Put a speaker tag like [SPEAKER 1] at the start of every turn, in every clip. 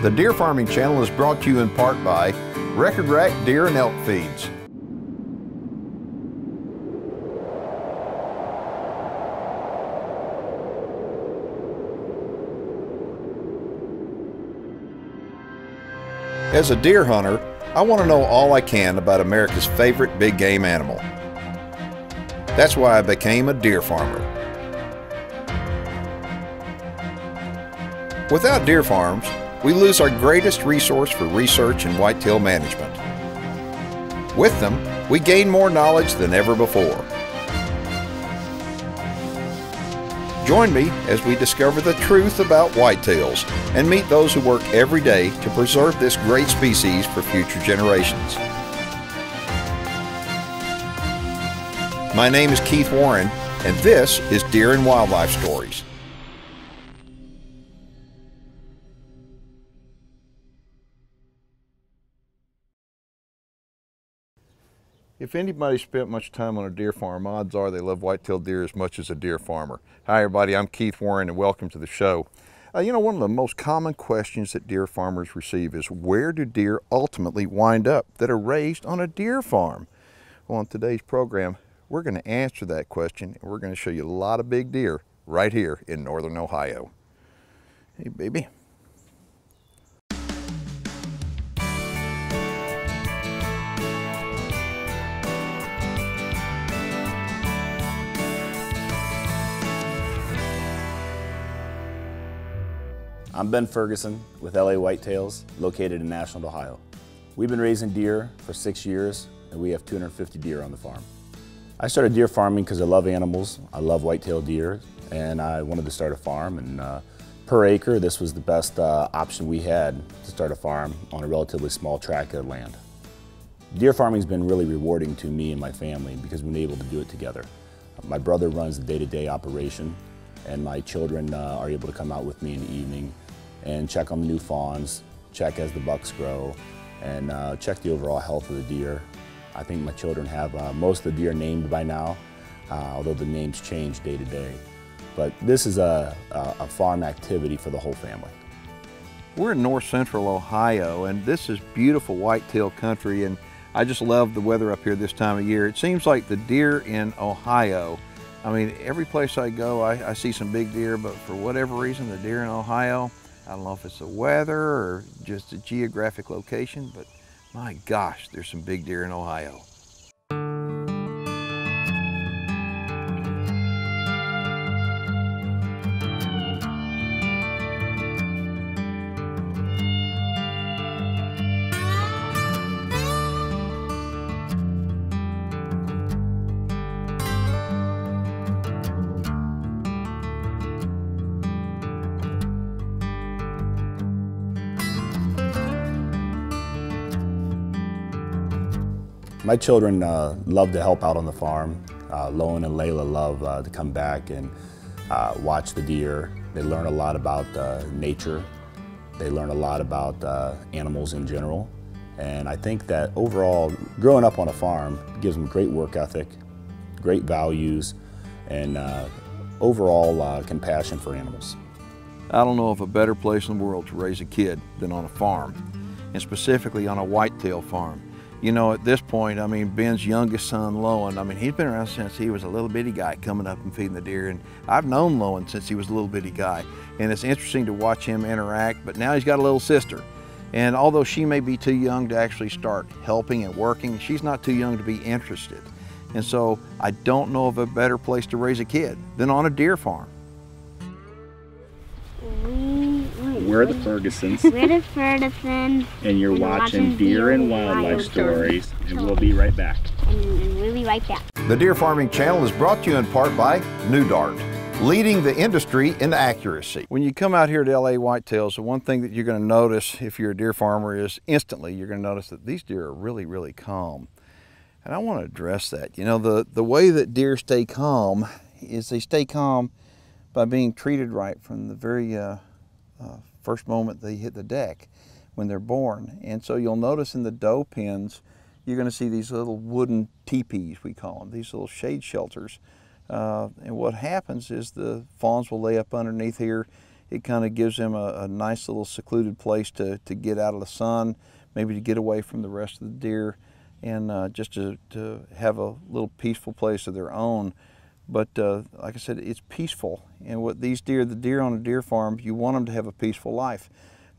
[SPEAKER 1] The Deer Farming Channel is brought to you in part by Record Rack Deer and Elk Feeds. As a deer hunter, I want to know all I can about America's favorite big game animal. That's why I became a deer farmer. Without deer farms, we lose our greatest resource for research and whitetail management. With them, we gain more knowledge than ever before. Join me as we discover the truth about whitetails and meet those who work every day to preserve this great species for future generations. My name is Keith Warren, and this is Deer and Wildlife Stories. If anybody spent much time on a deer farm, odds are they love white-tailed deer as much as a deer farmer. Hi everybody, I'm Keith Warren and welcome to the show. You know, one of the most common questions that deer farmers receive is where do deer ultimately wind up that are raised on a deer farm? Well, on today's program, we're going to answer that question and we're going to show you a lot of big deer right here in northern Ohio. Hey baby.
[SPEAKER 2] I'm Ben Ferguson with LA Whitetails, located in Ashland, Ohio. We've been raising deer for 6 years, and we have 250 deer on the farm. I started deer farming because I love animals. I love white-tailed deer, and I wanted to start a farm. And per acre, this was the best option we had to start a farm on a relatively small tract of land. Deer farming's been really rewarding to me and my family because we've been able to do it together. My brother runs the day-to-day operation, and my children are able to come out with me in the evening and check on the new fawns, check as the bucks grow, and check the overall health of the deer. I think my children have most of the deer named by now, although the names change day to day. But this is a farm activity for the whole family.
[SPEAKER 1] We're in north central Ohio, and this is beautiful whitetail country, and I just love the weather up here this time of year. It seems like the deer in Ohio, I mean, every place I go, I see some big deer, but for whatever reason, the deer in Ohio, I don't know if it's the weather or just a geographic location, but my gosh, there's some big deer in Ohio.
[SPEAKER 2] My children love to help out on the farm. Loan and Layla love to come back and watch the deer. They learn a lot about nature. They learn a lot about animals in general. And I think that overall, growing up on a farm gives them great work ethic, great values, and overall compassion for animals.
[SPEAKER 1] I don't know of a better place in the world to raise a kid than on a farm, and specifically on a whitetail farm. You know, at this point, I mean, Ben's youngest son, Lowen, I mean, he's been around since he was a little bitty guy coming up and feeding the deer. And I've known Lowen since he was a little bitty guy. And it's interesting to watch him interact, but now he's got a little sister. And although she may be too young to actually start helping and working, she's not too young to be interested. And so I don't know of a better place to raise a kid than on a deer farm.
[SPEAKER 3] We're the Fergusons.
[SPEAKER 4] We're the Fergusons.
[SPEAKER 3] And you're watching Deer and Wildlife Stories. And we'll be right back.
[SPEAKER 4] And we'll be right back.
[SPEAKER 1] The Deer Farming Channel is brought to you in part by New Dart, leading the industry in accuracy. When you come out here to LA Whitetails, the one thing that you're going to notice if you're a deer farmer is instantly you're going to notice that these deer are really, really calm. And I want to address that. You know, the way that deer stay calm is they stay calm by being treated right from the very first moment they hit the deck when they're born. And so you'll notice in the doe pens, you're going to see these little wooden teepees, we call them, these little shade shelters. And what happens is the fawns will lay up underneath here It kind of gives them a nice little secluded place to get out of the sun, maybe to get away from the rest of the deer, and just to have a little peaceful place of their own. But like I said, it's peaceful. And what these deer, the deer on a deer farm, you want them to have a peaceful life.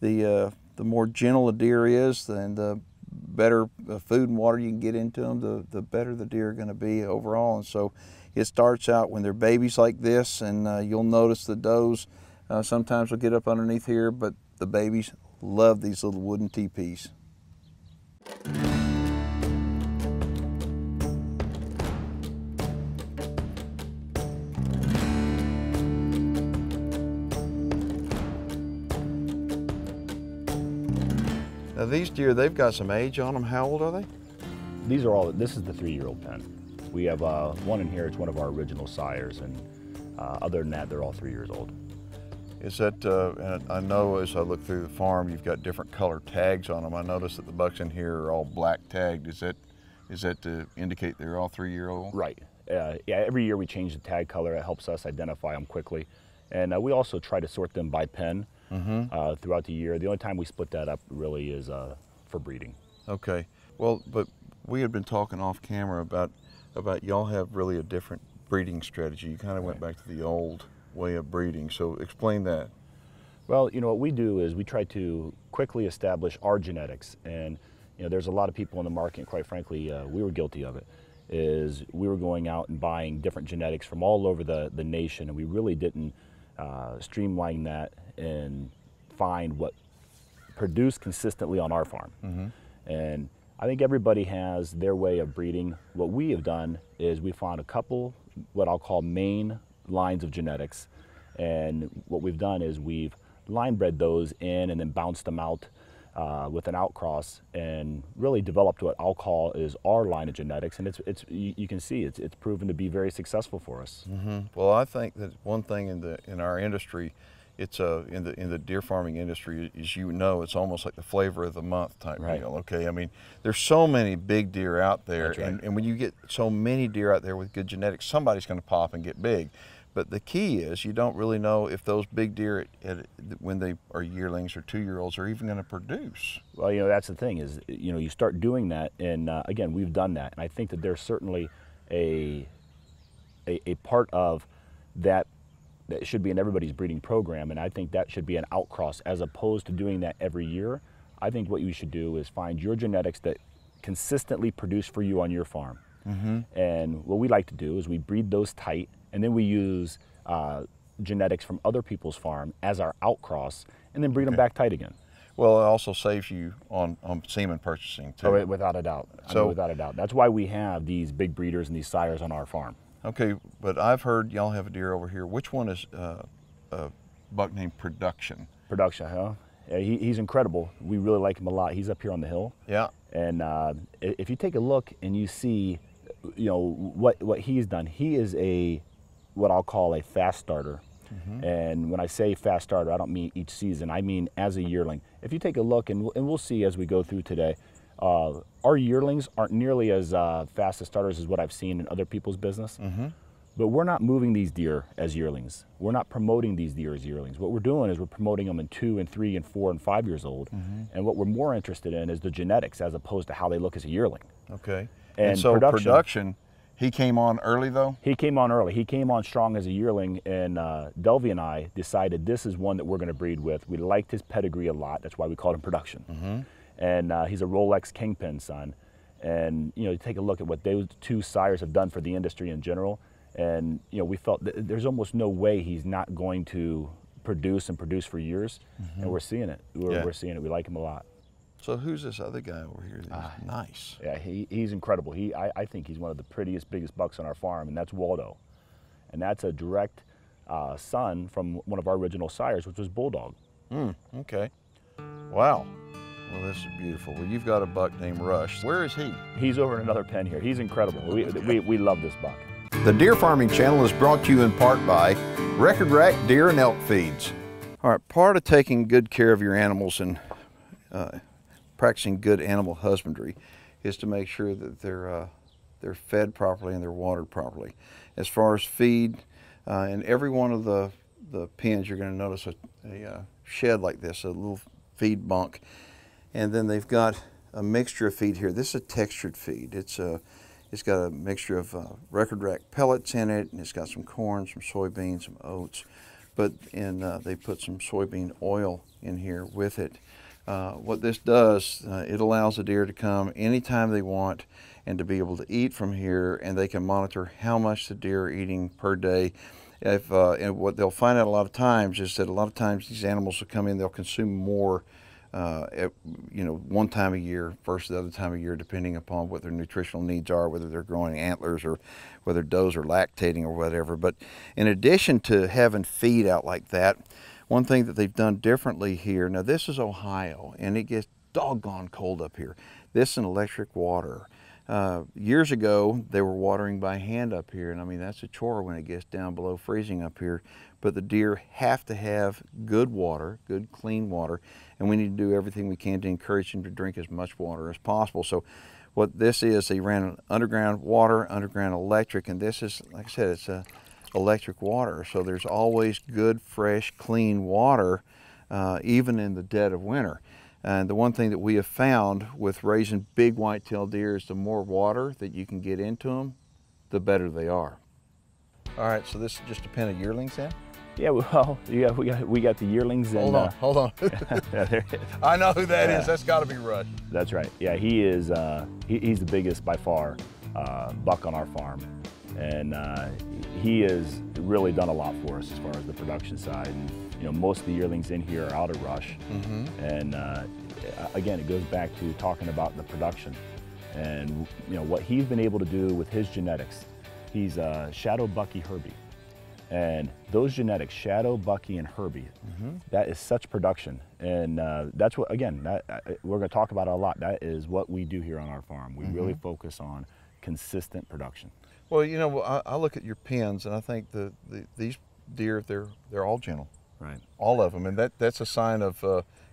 [SPEAKER 1] The more gentle a deer is, and the better food and water you can get into them, the better the deer are going to be overall. And so it starts out when they're babies like this, and you'll notice the does sometimes will get up underneath here, but the babies love these little wooden teepees. Now these deer, they've got some age on them. How old are they?
[SPEAKER 2] These are all, this is the 3-year-old pen. We have one in here, it's one of our original sires, and other than that, they're all 3 years old.
[SPEAKER 1] Is that, and I know as I look through the farm, you've got different color tags on them. I noticed that the bucks in here are all black tagged. Is that to indicate they're all 3-year-old?
[SPEAKER 2] Right. Yeah, every year we change the tag color. It helps us identify them quickly. And we also try to sort them by pen throughout the year. The only time we split that up really is for breeding.
[SPEAKER 1] Okay. Well, but we had been talking off camera about y'all have really a different breeding strategy. You kind of went back to the old way of breeding. So explain that.
[SPEAKER 2] Well, you know, what we do is we try to quickly establish our genetics. And, you know, there's a lot of people in the market, and quite frankly, we were guilty of it, is we were going out and buying different genetics from all over the nation, and we really didn't streamline that and find what produced consistently on our farm. And I think everybody has their way of breeding. What we have done is we found a couple, what I'll call main lines of genetics. And what we've done is we've line bred those in and then bounced them out with an outcross and really developed what I'll call is our line of genetics. And it's you can see it's proven to be very successful for us.
[SPEAKER 1] Well, I think that one thing in our industry, it's in the deer farming industry, as you know, it's almost like the flavor of the month type deal. Okay, I mean, there's so many big deer out there, and when you get so many deer out there with good genetics, somebody's going to pop and get big. But the key is you don't really know if those big deer, when they are yearlings or 2-year-olds, are even going to produce.
[SPEAKER 2] Well, you know, that's the thing is, you know, you start doing that, and again, we've done that, and I think that there's certainly a part of that should be in everybody's breeding program, and I think that should be an outcross as opposed to doing that every year. I think what you should do is find your genetics that consistently produce for you on your farm. And what we like to do is we breed those tight, and then we use genetics from other people's farm as our outcross, and then breed them back tight again.
[SPEAKER 1] Well, it also saves you on semen purchasing too.
[SPEAKER 2] Oh, without a doubt. So without a doubt, that's why we have these big breeders and these sires on our farm.
[SPEAKER 1] Okay, but I've heard y'all have a deer over here. Which one is a buck named Production?
[SPEAKER 2] Production, huh? Yeah, he's incredible. We really like him a lot. He's up here on the hill.
[SPEAKER 1] Yeah.
[SPEAKER 2] And if you take a look and you see, you know, what he's done, he is what I'll call a fast starter. And when I say fast starter, I don't mean each season. I mean as a yearling. If you take a look, and we'll see as we go through today, our yearlings aren't nearly as fast as starters as what I've seen in other people's business. But we're not moving these deer as yearlings. We're not promoting these deer as yearlings. What we're doing is we're promoting them in 2 and 3 and 4 and 5 years old. And what we're more interested in is the genetics as opposed to how they look as a yearling.
[SPEAKER 1] Okay. And so production, he came on early though? He
[SPEAKER 2] came on early. He came on strong as a yearling, and Delvy and I decided this is one that we're going to breed with. We liked his pedigree a lot. That's why we called him Production. And he's a Rolex Kingpin son. And you know, you take a look at what those 2 sires have done for the industry in general. And you know, we felt that there's almost no way he's not going to produce for years. And we're seeing it. We're seeing it. We like him a lot.
[SPEAKER 1] So who's this other guy over here? He's nice.
[SPEAKER 2] Yeah, he's incredible. I think he's one of the prettiest, biggest bucks on our farm, and that's Waldo. And that's a direct son from one of our original sires, which was Bulldog.
[SPEAKER 1] Okay. Wow. Well, this is beautiful. Well, you've got a buck named Rush. Where is he?
[SPEAKER 2] He's over in another pen here. He's incredible. We love this buck.
[SPEAKER 1] The Deer Farming Channel is brought to you in part by Record Rack Deer and Elk Feeds. All right, part of taking good care of your animals and practicing good animal husbandry is to make sure that they're fed properly and they're watered properly. As far as feed, in every one of the the pens, you're going to notice a shed like this, a little feed bunk. And then they've got a mixture of feed here. This is a textured feed. It's got a mixture of record rack pellets in it, and it's got some corn, some soybeans, some oats. But they put some soybean oil in here with it. What this does, it allows the deer to come anytime they want and to be able to eat from here, and they can monitor how much the deer are eating per day. And what they'll find out a lot of times is that a lot of times these animals will come in, they'll consume more one time a year versus the other time of year, depending upon what their nutritional needs are, whether they're growing antlers or whether does are lactating or whatever. But in addition to having feed out like that, one thing that they've done differently here, now this is Ohio, and it gets doggone cold up here. This is an electric water. Years ago, they were watering by hand up here, and I mean, that's a chore when it gets down below freezing up here. But the deer have to have good water, good clean water, and we need to do everything we can to encourage them to drink as much water as possible. So what this is, they ran underground water, underground electric, and this is, like I said, it's electric water. So there's always good, fresh, clean water, even in the dead of winter. And the one thing that we have found with raising big whitetail deer is the more water that you can get into them, the better they are. All right, so this is just a pen of yearlings then?
[SPEAKER 2] Yeah, well, yeah, we got the yearlings. And,
[SPEAKER 1] hold on. I know who that is. That's got to be Rush.
[SPEAKER 2] That's right. Yeah, he is. He's the biggest by far buck on our farm, and he has really done a lot for us as far as the production side. And, most of the yearlings in here are out of rush, and again, it goes back to talking about the production, and what he's been able to do with his genetics. He's Shadow Bucky Herbie. And those genetics, Shadow, Bucky, and Herbie, that is such production. And that's what, again, we're going to talk about it a lot. That is what we do here on our farm. We really focus on consistent production.
[SPEAKER 1] Well, I look at your pens, and I think these deer, they're all gentle.
[SPEAKER 2] Right.
[SPEAKER 1] All of them. And that's a sign of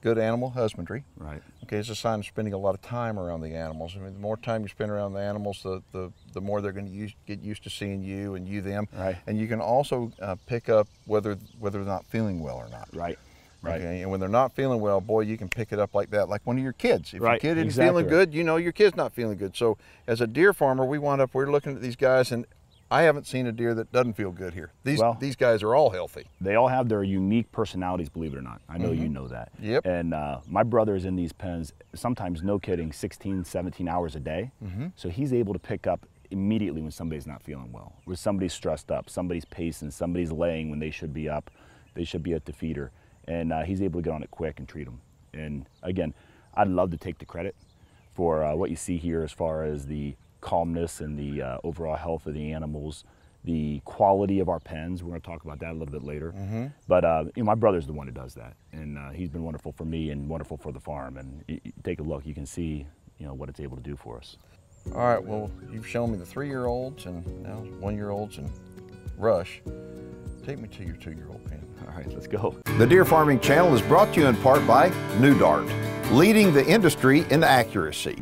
[SPEAKER 1] good animal husbandry.
[SPEAKER 2] Right.
[SPEAKER 1] Okay, it's a sign of spending a lot of time around the animals. I mean, the more time you spend around the animals, the more they're going to get used to seeing you and you them.
[SPEAKER 2] Right.
[SPEAKER 1] And you can also pick up whether they're not feeling well or not.
[SPEAKER 2] Right. Right.
[SPEAKER 1] Okay, and when they're not feeling well, boy, you can pick it up like that, like one of your kids. If your kid isn't
[SPEAKER 2] exactly
[SPEAKER 1] feeling good, your kid's not feeling good. So as a deer farmer, we're looking at these guys, and I haven't seen a deer that doesn't feel good here. These guys are all healthy.
[SPEAKER 2] They all have their unique personalities, believe it or not. I know you know that.
[SPEAKER 1] Yep.
[SPEAKER 2] And my brother's in these pens, sometimes, no kidding, 16, 17 hours a day. So he's able to pick up immediately when somebody's not feeling well, when somebody's stressed up, somebody's pacing, somebody's laying when they should be up, they should be at the feeder. And he's able to get on it quick and treat them. And again, I'd love to take the credit for what you see here as far as the calmness and the overall health of the animals, the quality of our pens. We're going to talk about that a little bit later. But my brother's the one who does that, and he's been wonderful for me and wonderful for the farm. And you take a look, you can see what it's able to do for us.
[SPEAKER 1] All right, well, you've shown me the 3-year-olds and now 1-year-olds and Rush. Take me to your 2-year-old pen.
[SPEAKER 2] All right, let's go.
[SPEAKER 1] The Deer Farming Channel is brought to you in part by New Dart, leading the industry in accuracy.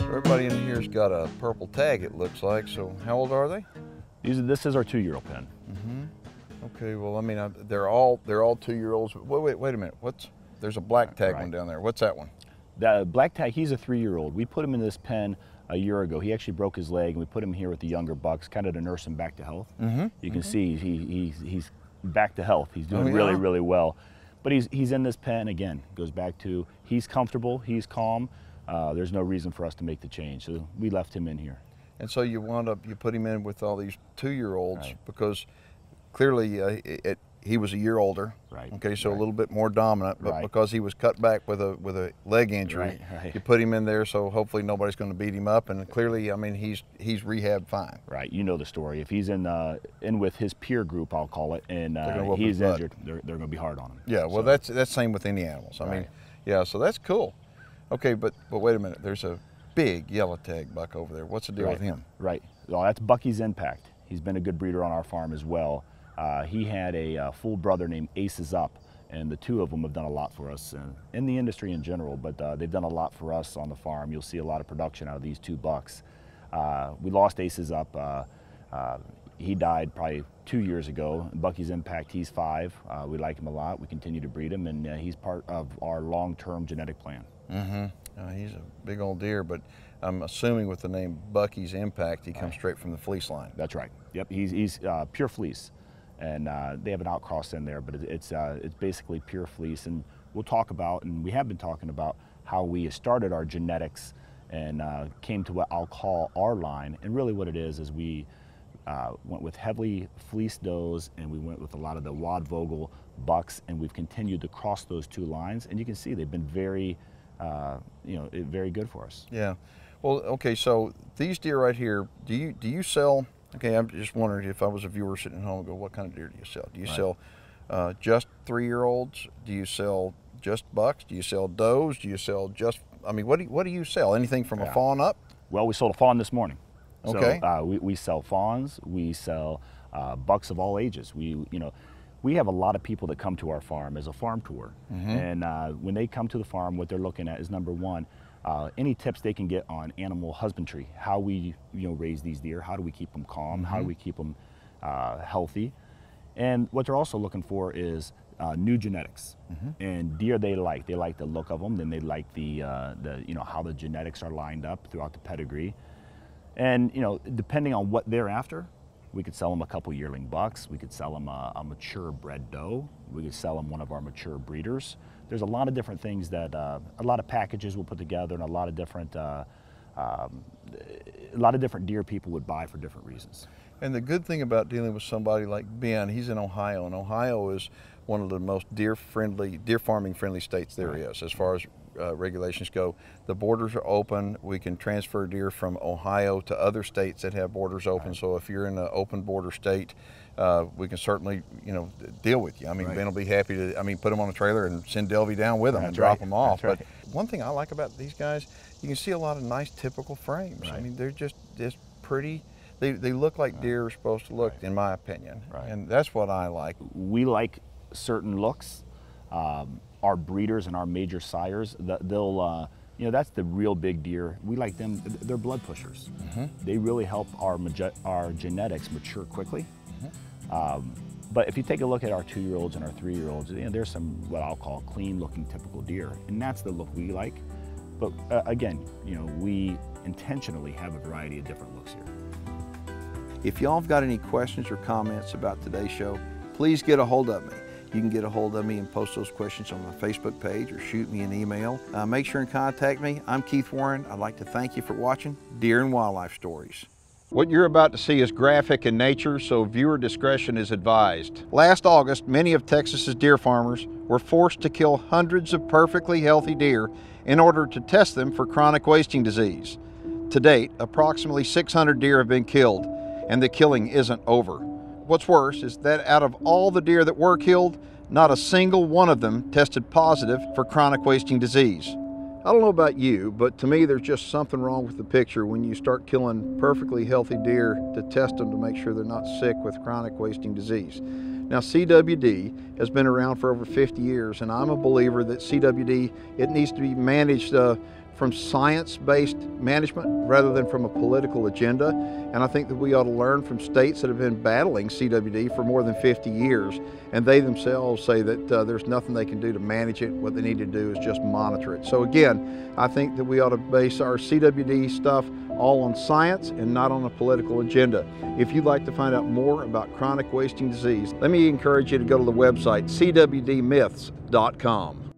[SPEAKER 1] Everybody in here's got a purple tag, it looks like. So how old are they?
[SPEAKER 2] This is our 2-year-old pen.
[SPEAKER 1] Okay, well, I mean, they're all 2-year-olds. Wait a minute. There's a black tag one down there. What's that one?
[SPEAKER 2] The black tag, he's a 3-year-old. We put him in this pen a year ago. He actually broke his leg, and we put him here with the younger bucks, kind of to nurse him back to health. You can see he's back to health. He's doing really, really well. But he's in this pen again. Goes back to he's comfortable, he's calm. There's no reason for us to make the change, so we left him in here.
[SPEAKER 1] And so you put him in with all these 2-year-olds because clearly he was a year older.
[SPEAKER 2] Right.
[SPEAKER 1] Okay, so a little bit more dominant, but because he was cut back with a leg injury, you put him in there, so hopefully nobody's going to beat him up. And clearly, I mean, he's rehabbed fine.
[SPEAKER 2] Right. You know the story. If he's in with his peer group, I'll call it, and he's injured, they're going to be hard on him.
[SPEAKER 1] Yeah. Well, that's same with any animals. I mean, yeah. So that's cool. Okay, but wait a minute. There's a big yellow tag buck over there. What's the deal with him?
[SPEAKER 2] Right. Well, that's Bucky's Impact. He's been a good breeder on our farm as well. He had a full brother named Aces Up, And the two of them have done a lot for us in the industry in general, but they've done a lot for us on the farm. You'll see a lot of production out of these two bucks. We lost Aces up. He died probably 2 years ago. Bucky's Impact, he's 5. We like him a lot. We continue to breed him, and he's part of our long-term genetic plan.
[SPEAKER 1] He's a big old deer, but I'm assuming with the name Bucky's Impact, he comes straight from the fleece line.
[SPEAKER 2] That's right. Yep, he's pure fleece. And they have an outcross in there, but it's basically pure fleece. And we'll talk about, and we have been talking about, how we started our genetics and came to what I'll call our line. And really what it is we went with heavily fleeced does, and we went with a lot of the Wad Vogel bucks, and we've continued to cross those two lines. And you can see they've been very, very good for us.
[SPEAKER 1] Yeah. Well, okay, so these deer right here, do you sell? Okay, I'm just wondering, if I was a viewer sitting at home and go, what kind of deer do you sell? Do you sell just 3-year-olds? Do you sell just bucks? Do you sell does? Do you sell just, I mean, what do you sell? Anything from a fawn up?
[SPEAKER 2] Well, we sold a fawn this morning.
[SPEAKER 1] Okay.
[SPEAKER 2] So we sell fawns, we sell bucks of all ages. We have a lot of people that come to our farm as a farm tour. And when they come to the farm, what they're looking at is, number one, any tips they can get on animal husbandry, how we raise these deer, how do we keep them calm, how do we keep them healthy, and what they're also looking for is new genetics and deer they like the look of them, then they like the how the genetics are lined up throughout the pedigree, and depending on what they're after, we could sell them a couple yearling bucks, we could sell them a mature bred doe, we could sell them one of our mature breeders. There's a lot of different things that, a lot of packages we'll put together, and a lot of different deer people would buy for different reasons.
[SPEAKER 1] And the good thing about dealing with somebody like Ben, he's in Ohio, and Ohio is one of the most deer farming friendly states there is, as far as regulations go. The borders are open. We can transfer deer from Ohio to other states that have borders open. So if you're in an open border state, we can certainly, deal with you. I mean, Ben will be happy to, put them on a trailer and send Delvy down with them and drop them off. But one thing I like about these guys, you can see a lot of nice typical frames. I mean, they're just pretty. They look like deer are supposed to look, in my opinion. And that's what I like.
[SPEAKER 2] We like certain looks. Our breeders and our major sires, they'll, that's the real big deer. We like them. They're blood pushers. They really help our genetics mature quickly. But if you take a look at our 2-year-olds and our 3-year-olds, there's some what I'll call clean-looking typical deer, and that's the look we like. But again, we intentionally have a variety of different looks here.
[SPEAKER 1] If y'all have got any questions or comments about today's show, please get a hold of me. You can get a hold of me and post those questions on my Facebook page or shoot me an email. Make sure and contact me. I'm Keith Warren. I'd like to thank you for watching Deer and Wildlife Stories. What you're about to see is graphic in nature, so viewer discretion is advised. Last August, many of Texas's deer farmers were forced to kill hundreds of perfectly healthy deer in order to test them for chronic wasting disease. To date, approximately 600 deer have been killed, and the killing isn't over. What's worse is that out of all the deer that were killed, not a single one of them tested positive for chronic wasting disease. I don't know about you, but to me there's just something wrong with the picture when you start killing perfectly healthy deer to test them to make sure they're not sick with chronic wasting disease. Now, CWD has been around for over 50 years, and I'm a believer that CWD, it needs to be managed from science-based management rather than from a political agenda. And I think that we ought to learn from states that have been battling CWD for more than 50 years, and they themselves say that there's nothing they can do to manage it. What they need to do is just monitor it. So again, I think that we ought to base our CWD stuff all on science and not on a political agenda. If you'd like to find out more about chronic wasting disease, let me encourage you to go to the website cwdmyths.com.